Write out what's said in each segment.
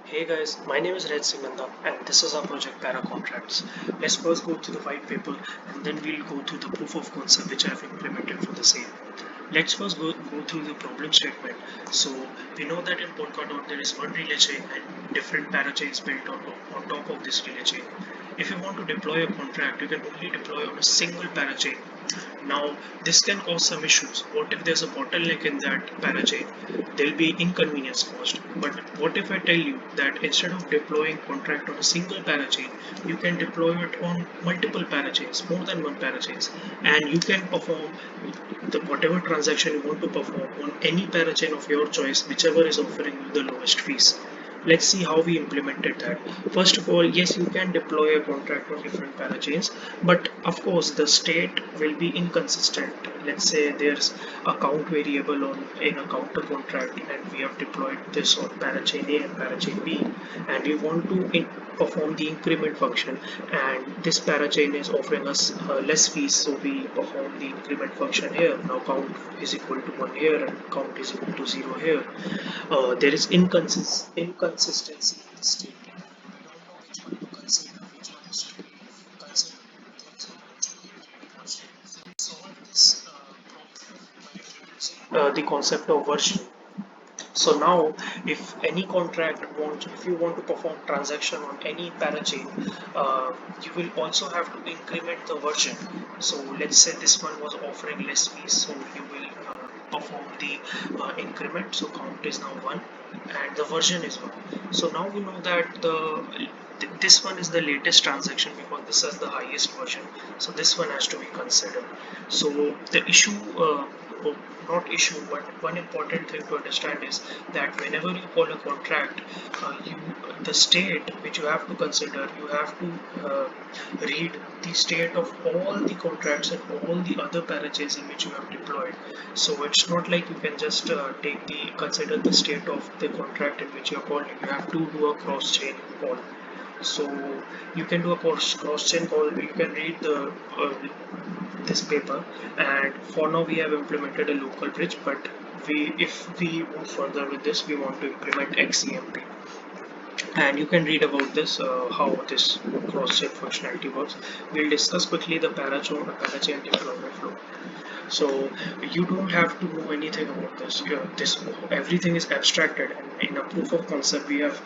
Hey guys, my name is Red Simanda and this is our project ParaContracts. Let's first go through the white paper and then we'll go through the proof of concept which I have implemented for the same. Let's first go through the problem statement. So we know that in Polkadot there is one relay chain and different parachains built on top of this relay chain. If you want to deploy a contract, you can only deploy on a single parachain. Now, this can cause some issues. What if there's a bottleneck in that parachain? There'll be inconvenience caused. But what if I tell you that instead of deploying contract on a single parachain, you can deploy it on multiple parachains, more than one parachains, and you can perform whatever transaction you want to perform on any parachain of your choice, whichever is offering you the lowest fees. Let's see how we implemented that. First of all, yes, you can deploy a contract on different parachains, but of course the state will be inconsistent. Let's say there's a count variable on in a counter contract and we have deployed this on parachain A and parachain B, and we want to perform the increment function, and this parachain is offering us less fees, so we perform the increment function here. Now count is equal to 1 here and count is equal to 0 here. There is inconsistency in the state. We don't know which one to consider, which one is to be considered. There is no actually considered. Solve this problem by introducing the concept of version. So now, if you want to perform transaction on any parachain, you will also have to increment the version. So let's say this one was offering less fees, so you will perform the increment. So count is now 1 and the version is 1. So now we know that this one is the latest transaction because this is the highest version. So this one has to be considered. So the issue not issue, but one important thing to understand is that whenever you call a contract, the state which you have to consider, you have to read the state of all the contracts and all the other parachains in which you have deployed. So it's not like you can just consider the state of the contract in which you are calling. You have to do a cross chain call. So you can do a cross chain call. You can read the this paper, and for now we have implemented a local bridge, but if we move further with this, we want to implement XEMP, and you can read about this how this cross-check functionality works. We'll discuss quickly the parachain deployment flow. So you don't have to know anything about this. This everything is abstracted, and in a proof of concept we have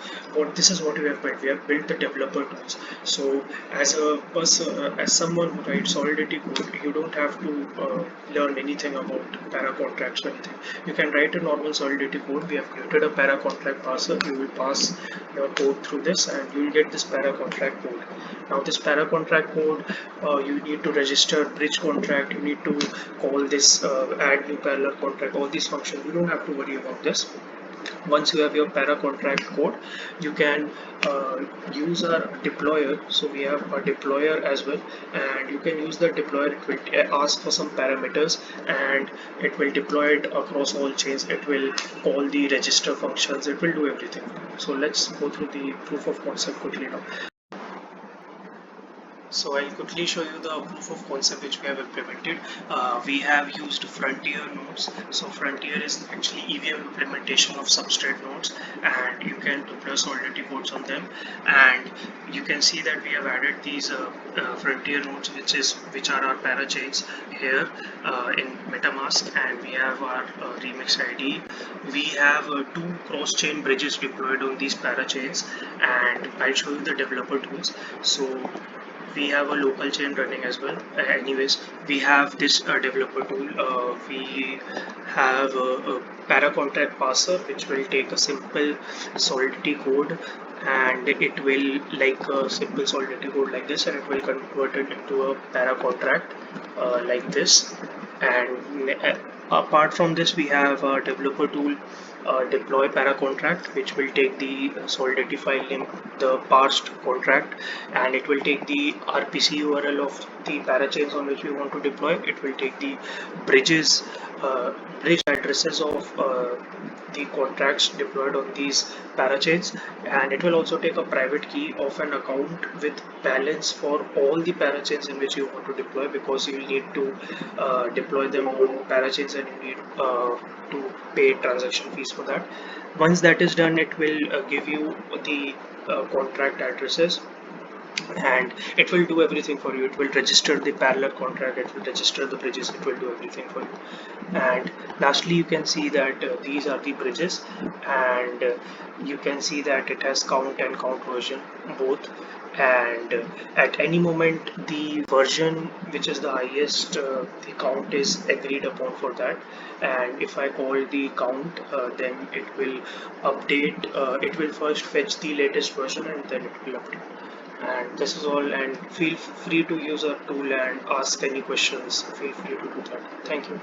this is what we have built. We have built the developer tools. So as a person, as someone who writes Solidity code, you don't have to learn anything about para contracts or anything. You can write a normal Solidity code. We have created a para contract parser. You will pass your code through this, and you will get this para contract code. Now this para contract code, you need to register bridge contract. You need to call this add new parallel contract. All these functions, you don't have to worry about this. Once you have your para contract code, you can use our deployer. So we have a deployer as well, and you can use the deployer. It will ask for some parameters and it will deploy it across all chains. It will call the register functions. It will do everything. So let's go through the proof of concept quickly now. So I'll quickly show you the proof of concept which we have implemented. We have used Frontier nodes. So Frontier is actually EVM implementation of substrate nodes, and you can deploy Solidity codes on them. And you can see that we have added these Frontier nodes, which are our parachains here in MetaMask, and we have our Remix ID. We have two cross-chain bridges deployed on these parachains, and I'll show you the developer tools. So we have a local chain running as well. Anyways, we have this developer tool. We have a ParaContract parser which will take a simple Solidity code, and it will, like a simple Solidity code like this, and it will convert it into a ParaContract like this. And apart from this, we have a developer tool, deploy paracontract, which will take the Solidity file name, the parsed contract, and it will take the RPC URL of the parachains on which we want to deploy. It will take the bridge addresses of the contracts deployed on these parachains, and it will also take a private key of an account with balance for all the parachains in which you want to deploy, because you will need to deploy them on parachains, and you need to pay transaction fees for that. Once that is done, it will give you the contract addresses, and it will do everything for you. It will register the parallel contract, it will register the bridges, it will do everything for you. And lastly, you can see that these are the bridges, and you can see that it has count and count version both, and at any moment the version which is the highest, the count is agreed upon for that. And if I call the count, then it will update, it will first fetch the latest version and then it will update. And this is all, and feel free to use our tool and ask any questions. Feel free to do that. Thank you.